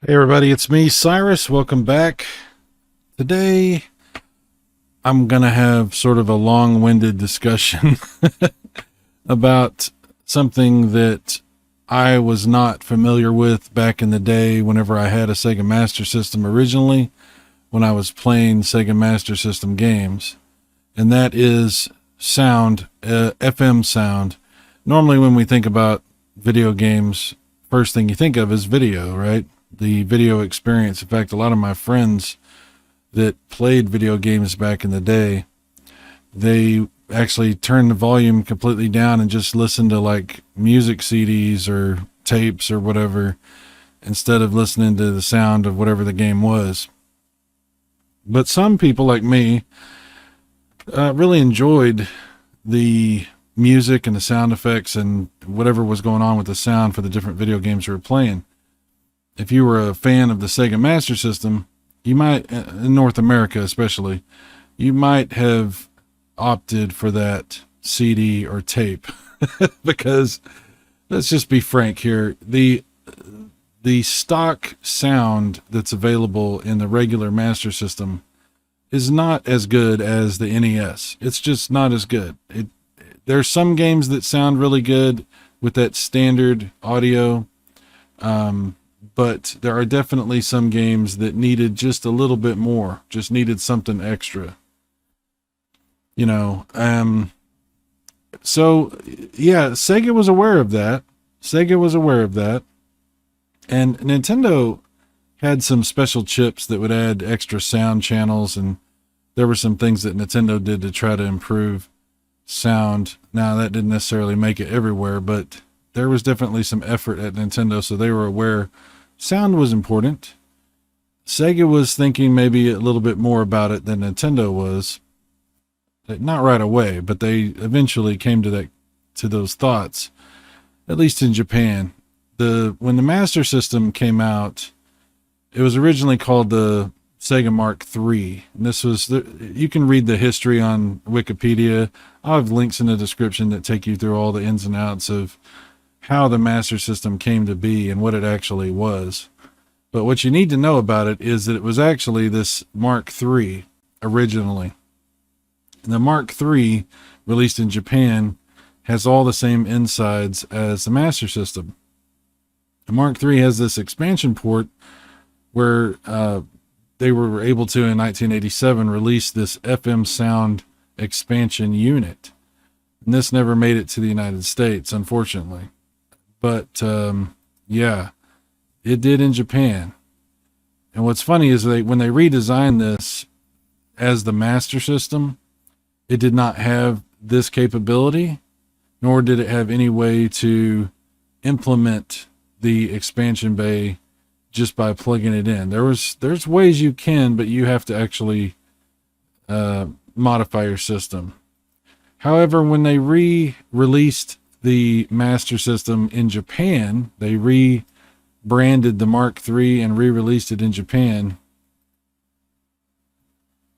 Hey everybody, it's me, Cyrus. Welcome back. Today, I'm going to have sort of a long-winded discussion about something that I was not familiar with back in the day whenever I had a Sega Master System originally, when I was playing Sega Master System games, and that is sound, FM sound. Normally when we think about video games, first thing you think of is video, right? The video experience. In fact, a lot of my friends that played video games back in the day, they actually turned the volume completely down and just listened to like music CDs or tapes or whatever, instead of listening to the sound of whatever the game was. But some people like me really enjoyed the music and the sound effects and whatever was going on with the sound for the different video games we were playing. If you were a fan of the Sega Master System, you might, in North America especially, you might have opted for that CD or tape because let's just be frank here. The stock sound that's available in the regular Master System is not as good as the NES. It's just not as good. There's some games that sound really good with that standard audio, but there are definitely some games that needed just a little bit more, just needed something extra, so yeah, Sega was aware of that. And Nintendo had some special chips that would add extra sound channels, and there were some things that Nintendo did to try to improve sound. Now, that didn't necessarily make it everywhere, but there was definitely some effort at Nintendo, so they were aware sound was important. Sega was thinking maybe a little bit more about it than Nintendo was. Not right away, but they eventually came to those thoughts, at least in Japan. When the Master System came out, it was originally called the Sega Mark III. And this was you can read the history on Wikipedia. I'll have links in the description that take you through all the ins and outs of how the Master System came to be and what it actually was. But what you need to know about it is that it was actually this Mark III originally. And the Mark III, released in Japan, has all the same insides as the Master System. The Mark III has this expansion port where they were able to, in 1987, release this FM sound expansion unit. And this never made it to the United States, unfortunately. But yeah, it did in Japan. And what's funny is when they redesigned this as the Master System, it did not have this capability, nor did it have any way to implement the expansion bay just by plugging it in. There's ways you can, but you have to actually modify your system. However, when they re-released the Master System in Japan, they rebranded the Mark III and re-released it in Japan,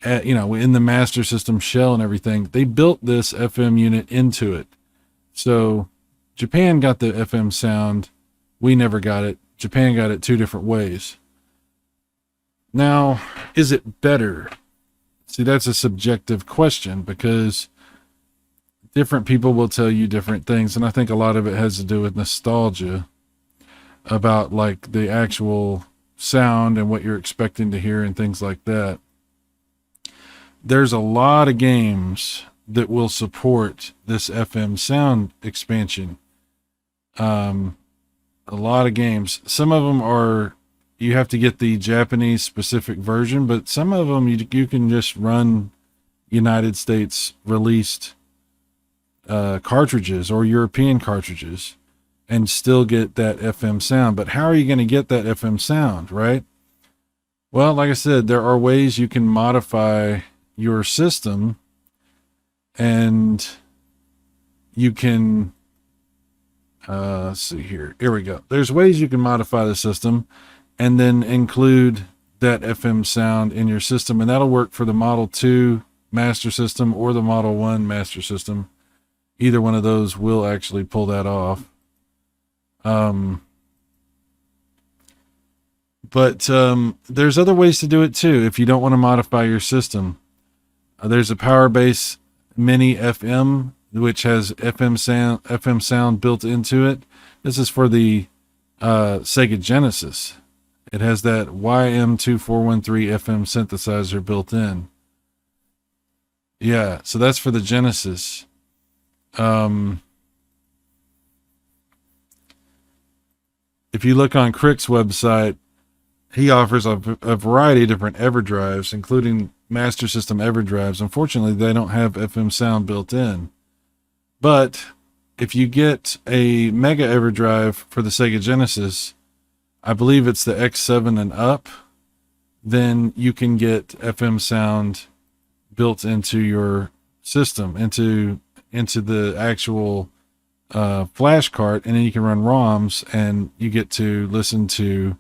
in the Master System shell and everything. They built this FM unit into it. So Japan got the FM sound. We never got it. Japan got it two different ways. Now, is it better? See, that's a subjective question because different people will tell you different things. And I think a lot of it has to do with nostalgia about like the actual sound and what you're expecting to hear and things like that. There's a lot of games that will support this FM sound expansion. A lot of games. Some of them you have to get the Japanese specific version, but some of them you can just run United States released cartridges or European cartridges and still get that FM sound. But how are you going to get that FM sound, right? Well, like I said, there are ways you can modify your system, and you can let's see here. Here we go. There's ways you can modify the system and then include that FM sound in your system, and that'll work for the Model 2 Master System or the Model 1 Master System. Either one of those will actually pull that off. But there's other ways to do it too if you don't want to modify your system. There's a Power Base Mini FM, which has FM sound built into it. This is for the Sega Genesis. It has that YM2413 FM synthesizer built in. Yeah, so that's for the Genesis. If you look on Crick's website, he offers a variety of different EverDrives, including Master System EverDrives. Unfortunately, they don't have FM sound built in. But if you get a Mega EverDrive for the Sega Genesis, I believe it's the X7 and up, then you can get FM sound built into your system, into the actual flash cart, and then you can run ROMs and you get to listen to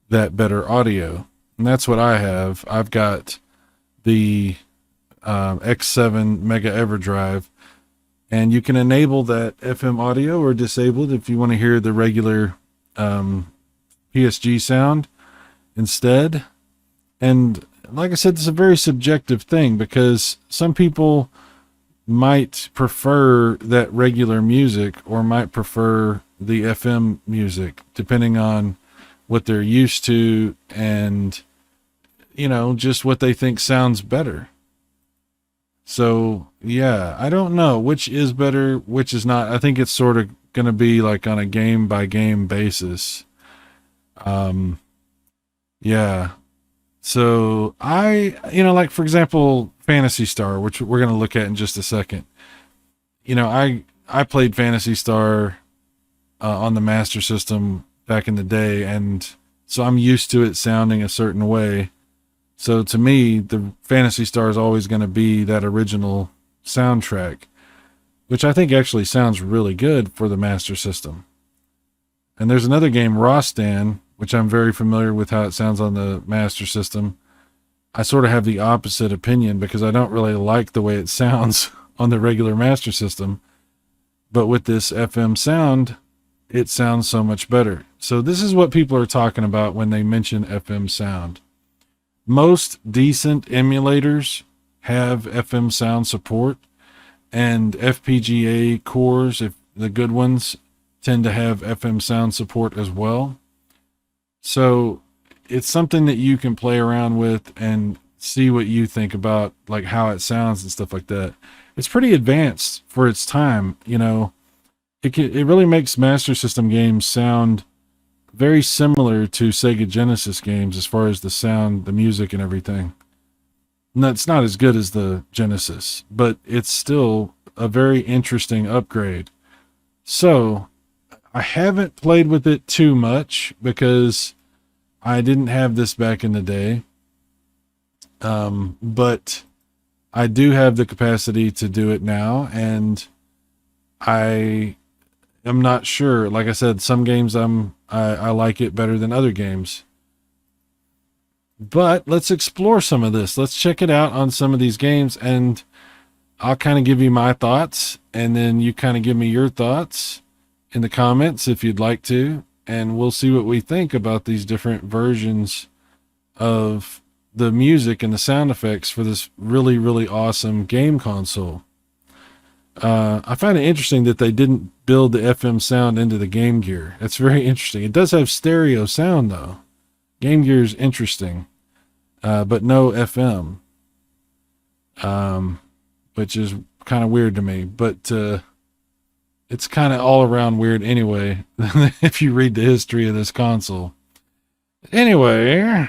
that better audio. And that's what I have. I've got the X7 Mega EverDrive, and you can enable that FM audio or disable it if you want to hear the regular PSG sound instead. And like I said, it's a very subjective thing because some people might prefer that regular music or might prefer the FM music, depending on what they're used to and, you know, just what they think sounds better. So, yeah, I don't know which is better, which is not. I think it's sort of going to be like on a game by game basis. Yeah. So like, for example, Phantasy Star, which we're going to look at in just a second. You know, I played Phantasy Star on the Master System back in the day, and so I'm used to it sounding a certain way. So to me, the Phantasy Star is always going to be that original soundtrack, which I think actually sounds really good for the Master System. And there's another game, Rostan, which I'm very familiar with how it sounds on the Master System. I sort of have the opposite opinion because I don't really like the way it sounds on the regular Master System. But with this FM sound, it sounds so much better. So this is what people are talking about when they mention FM sound. Most decent emulators have FM sound support, and FPGA cores, if the good ones, tend to have FM sound support as well. So it's something that you can play around with and see what you think about, like how it sounds and stuff like that. It's pretty advanced for its time. You know, it really makes Master System games sound very similar to Sega Genesis games as far as the sound, the music, and everything. No, it's not as good as the Genesis, but it's still a very interesting upgrade. So I haven't played with it too much because I didn't have this back in the day. But I do have the capacity to do it now, and I'm not sure. Like I said, some games I like it better than other games. But let's explore some of this. Let's check it out on some of these games, and I'll kind of give you my thoughts, and then you kind of give me your thoughts in the comments if you'd like to, and we'll see what we think about these different versions of the music and the sound effects for this really, really awesome game console. I find it interesting that they didn't build the FM sound into the Game Gear. That's very interesting. It does have stereo sound, though. Game Gear is interesting, but no FM, which is kind of weird to me. But it's kind of all around weird anyway, if you read the history of this console. Anyway,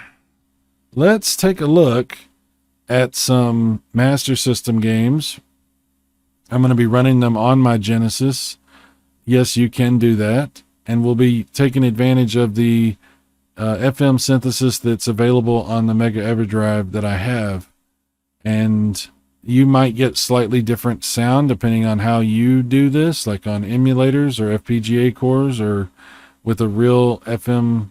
let's take a look at some Master System games. I'm going to be running them on my Genesis. Yes, you can do that. And we'll be taking advantage of the FM synthesis that's available on the Mega EverDrive that I have. And you might get slightly different sound depending on how you do this, like on emulators or FPGA cores or with a real FM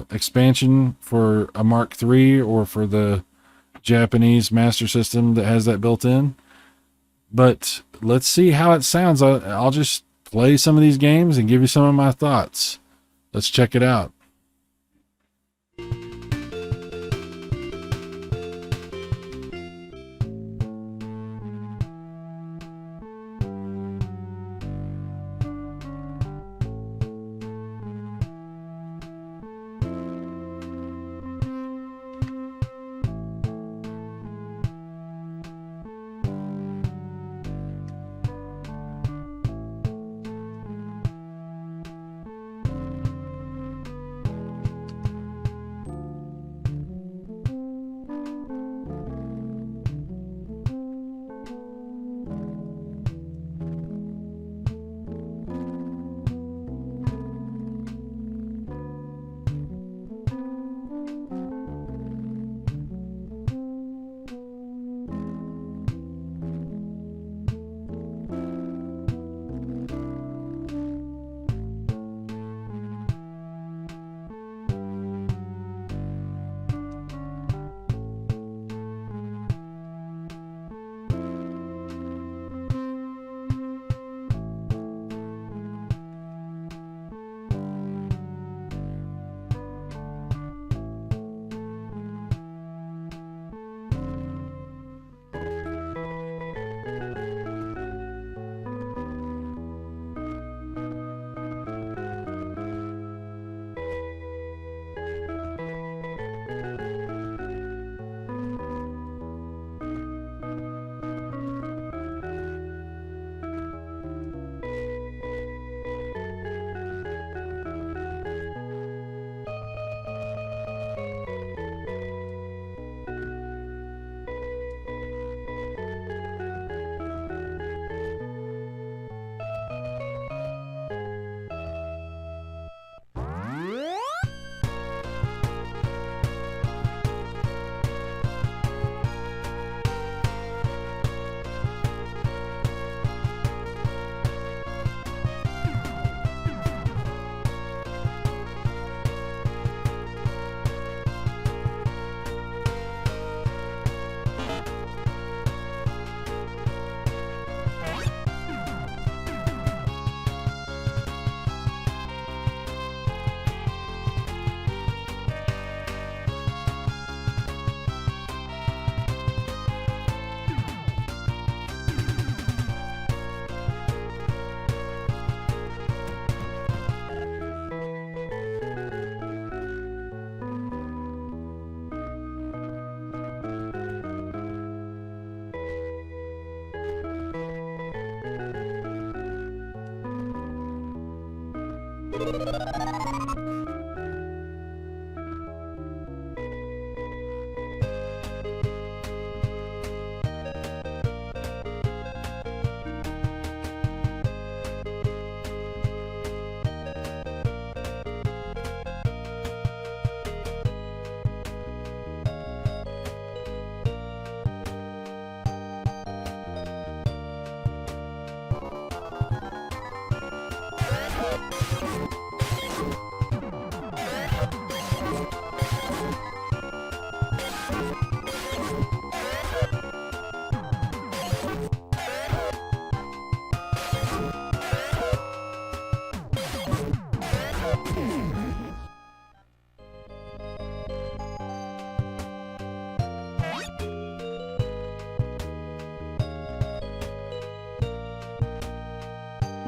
expansion for a Mark III or for the Japanese Master System that has that built in. But let's see how it sounds. I'll just play some of these games and give you some of my thoughts. Let's check it out.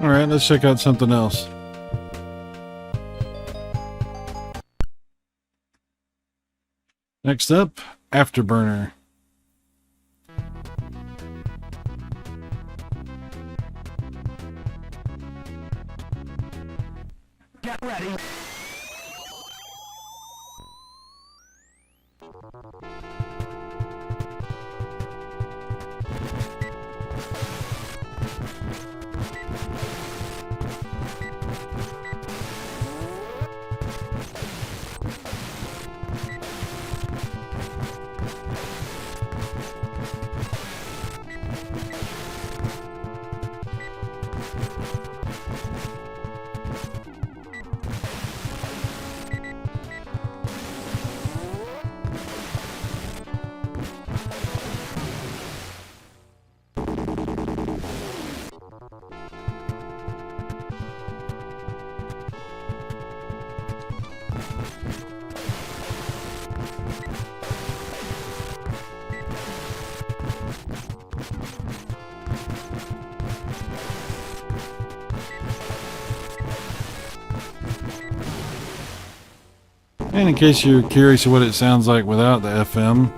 All right, let's check out something else. Next up, Afterburner. Get ready. And in case you're curious what it sounds like without the FM,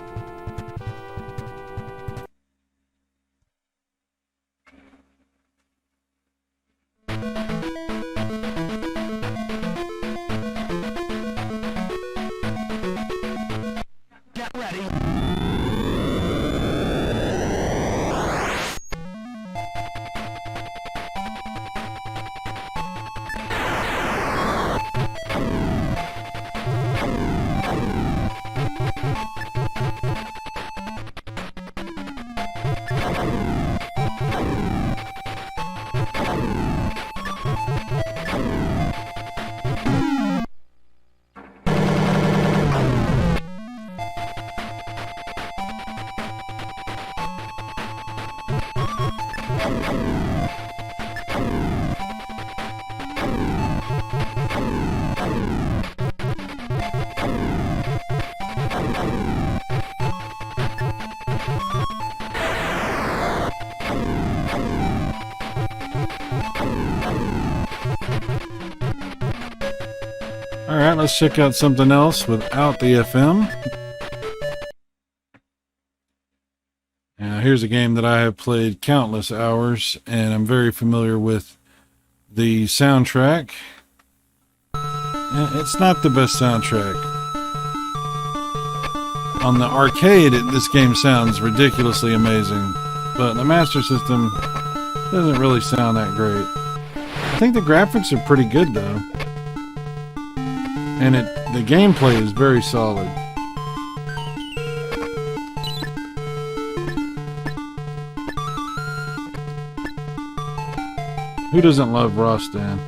Get ready. alright, let's check out something else without the FM. Now, here's a game that I have played countless hours, and I'm very familiar with the soundtrack. It's not the best soundtrack. On the arcade, this game sounds ridiculously amazing, but the Master System doesn't really sound that great. I think the graphics are pretty good, though. And the gameplay is very solid. Who doesn't love Rostan?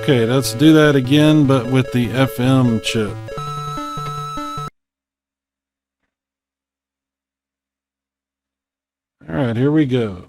Okay, let's do that again, but with the FM chip. All right, here we go.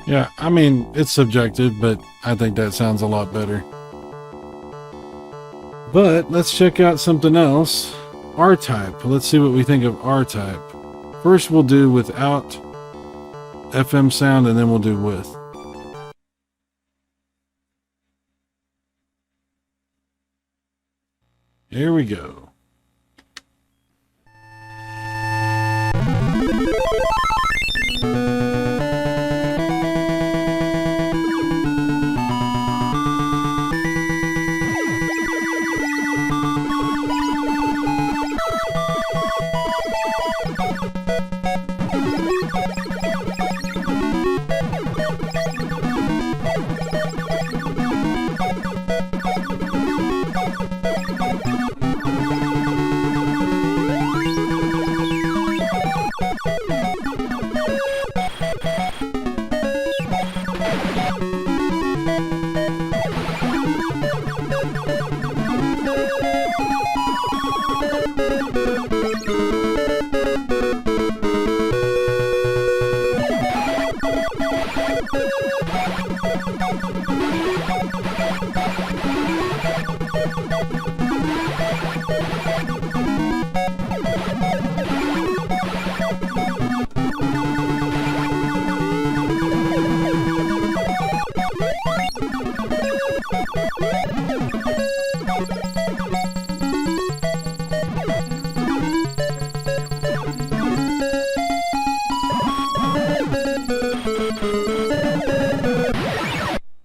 Yeah, I mean, it's subjective, but I think that sounds a lot better. But let's check out something else. R-type. Let's see what we think of R-type. First we'll do without FM sound, and then we'll do with. Here we go.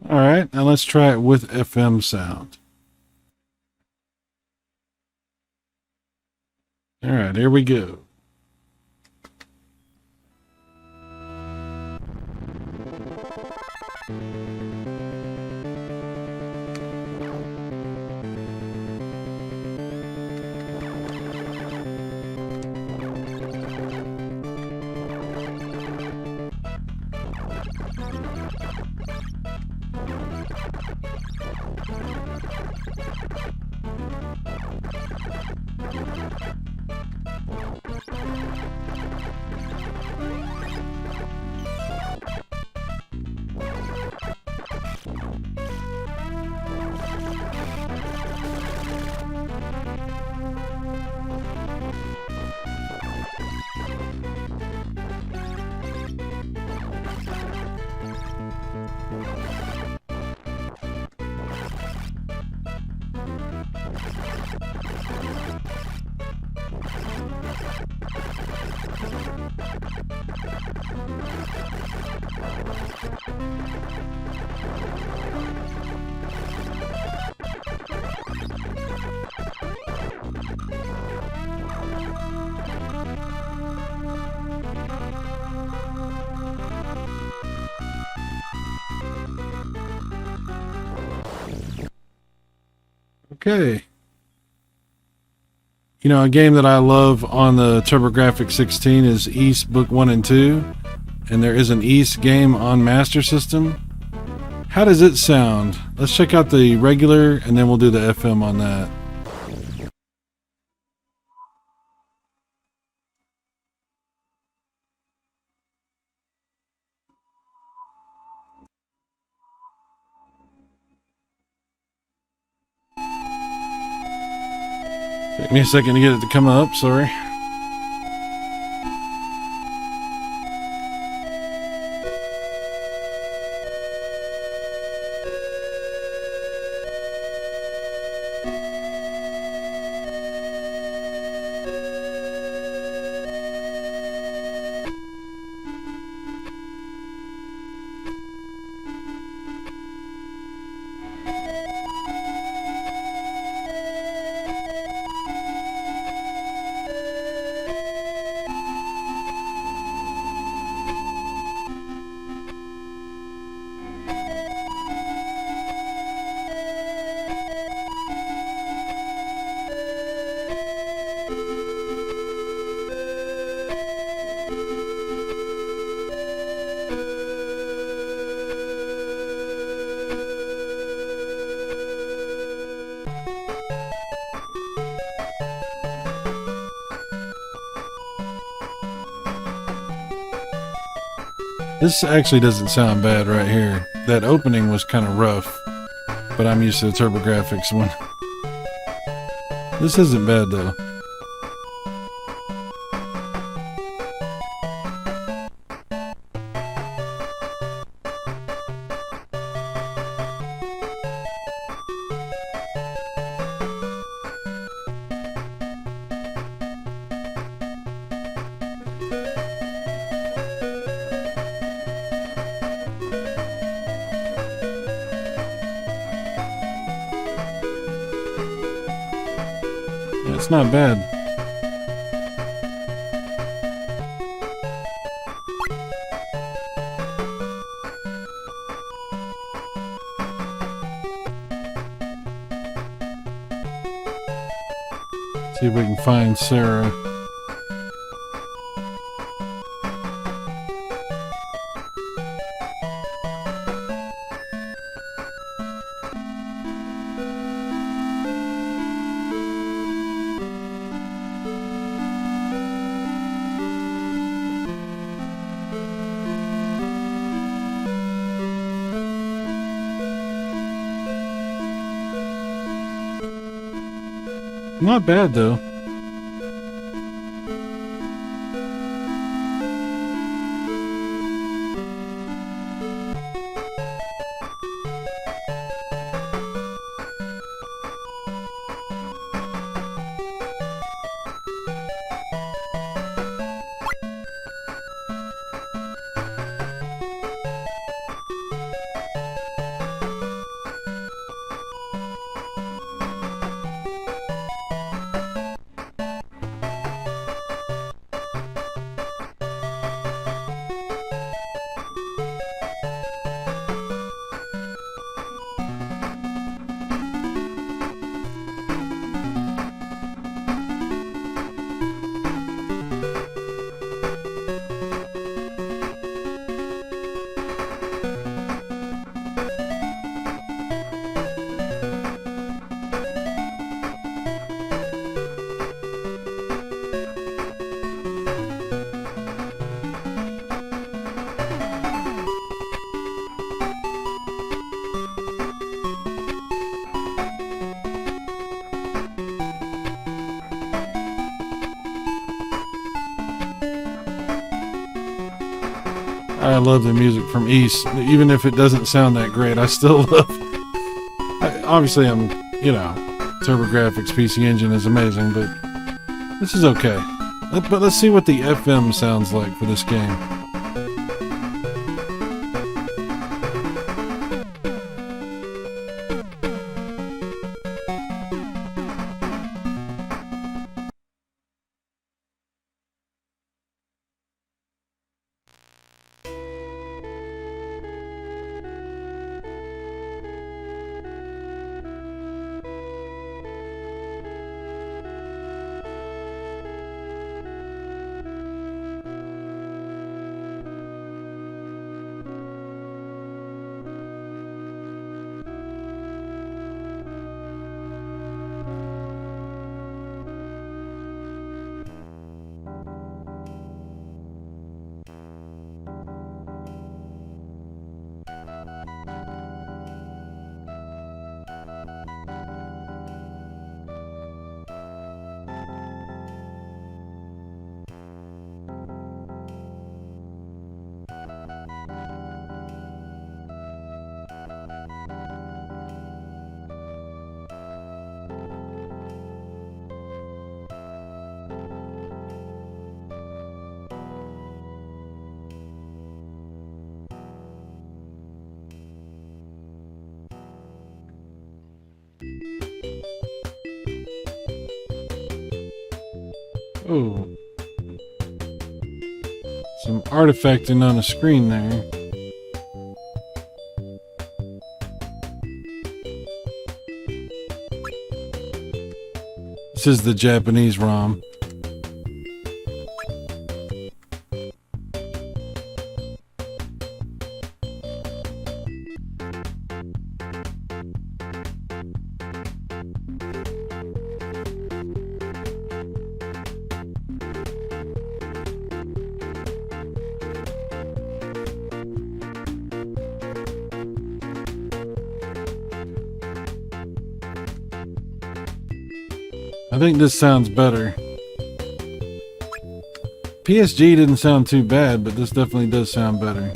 All right, now let's try it with FM sound. All right, here we go. Okay. You know, a game that I love on the TurboGrafx 16 is East Book 1 and 2. And there is an East game on Master System. How does it sound? Let's check out the regular and then we'll do the FM on that. Take me a second to get it to come up, sorry. This actually doesn't sound bad right here. That opening was kind of rough, but I'm used to the TurboGrafx one. This isn't bad though. It's not bad. See if we can find Sarah. Not bad though. I love the music from East, even if it doesn't sound that great. I still love. Obviously, I'm, TurboGrafx PC Engine is amazing, but this is okay. But let's see what the FM sounds like for this game. Oh. Some artifacting on the screen there. This is the Japanese ROM. I think this sounds better. PSG didn't sound too bad, but this definitely does sound better.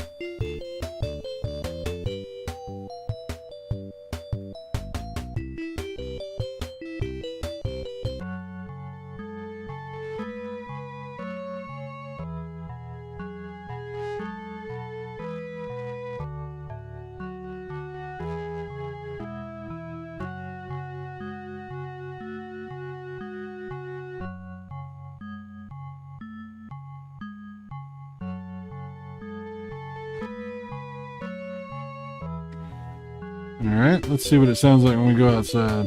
Alright, let's see what it sounds like when we go outside.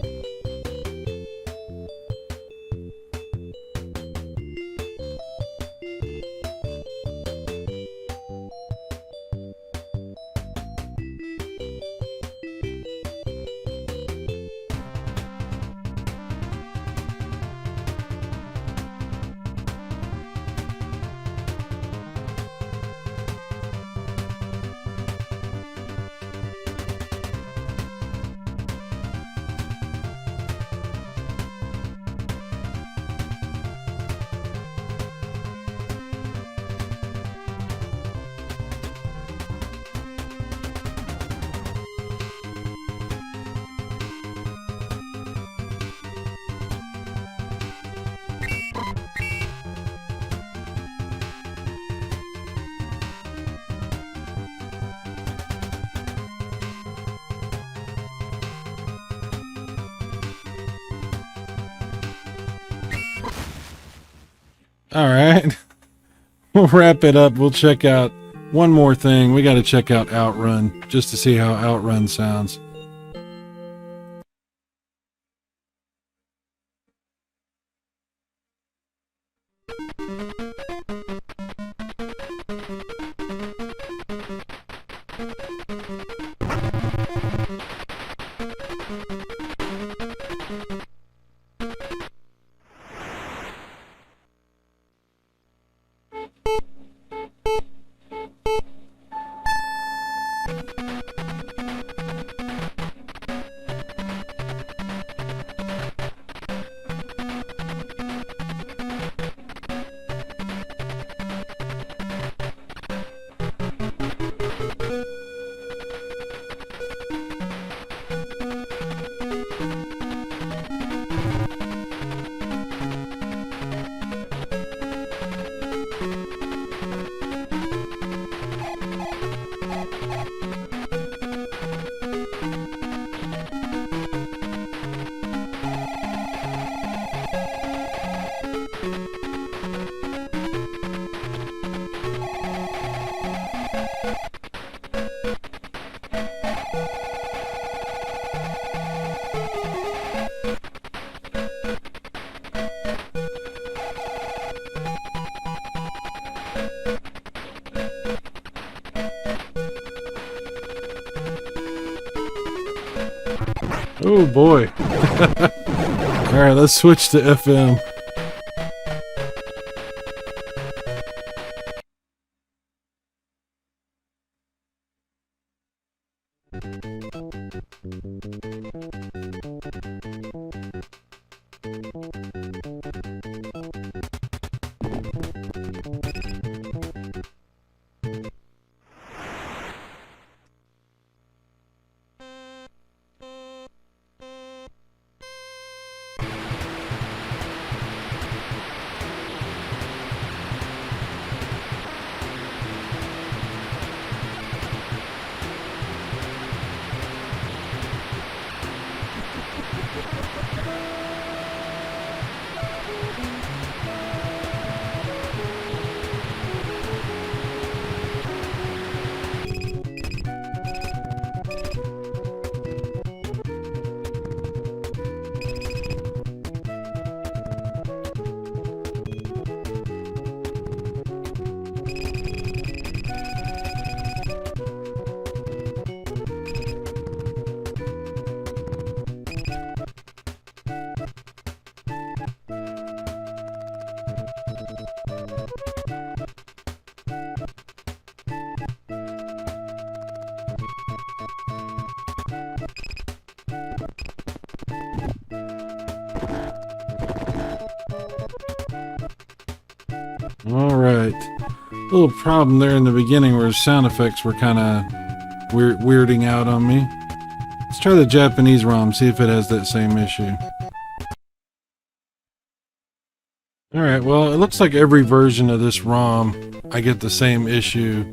Alright, we'll wrap it up. We'll check out one more thing. We got to check out Outrun just to see how Outrun sounds. Oh boy. Alright, let's switch to FM. little problem there in the beginning where sound effects were kind of weirding out on me. Let's try the Japanese ROM, see if it has that same issue. Alright, well, it looks like every version of this ROM, I get the same issue.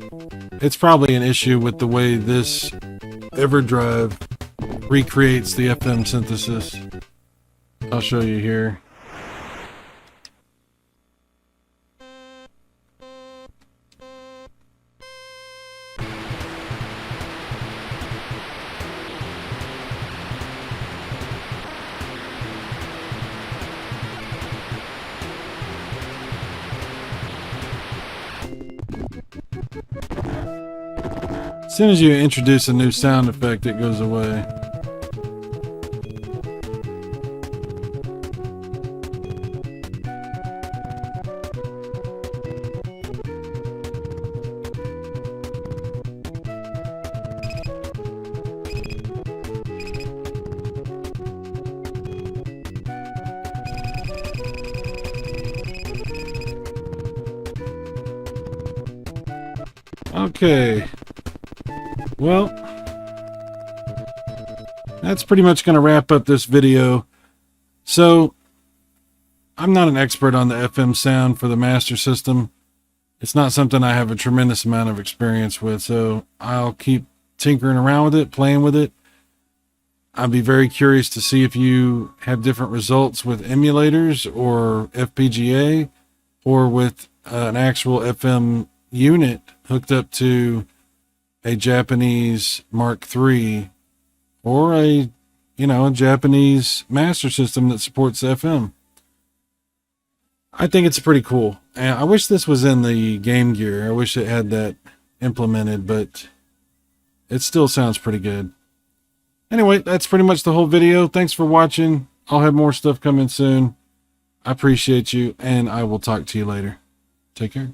It's probably an issue with the way this EverDrive recreates the FM synthesis. I'll show you here. As soon as you introduce a new sound effect, it goes away. Okay. Well, that's pretty much going to wrap up this video. So, I'm not an expert on the FM sound for the Master System. It's not something I have a tremendous amount of experience with, so I'll keep tinkering around with it, playing with it. I'd be very curious to see if you have different results with emulators or FPGA or with an actual FM unit hooked up to a Japanese Mark III or a Japanese Master System that supports FM. I think it's pretty cool. And I wish this was in the Game Gear. I wish it had that implemented, but it still sounds pretty good. Anyway, that's pretty much the whole video. Thanks for watching. I'll have more stuff coming soon. I appreciate you, and I will talk to you later. Take care.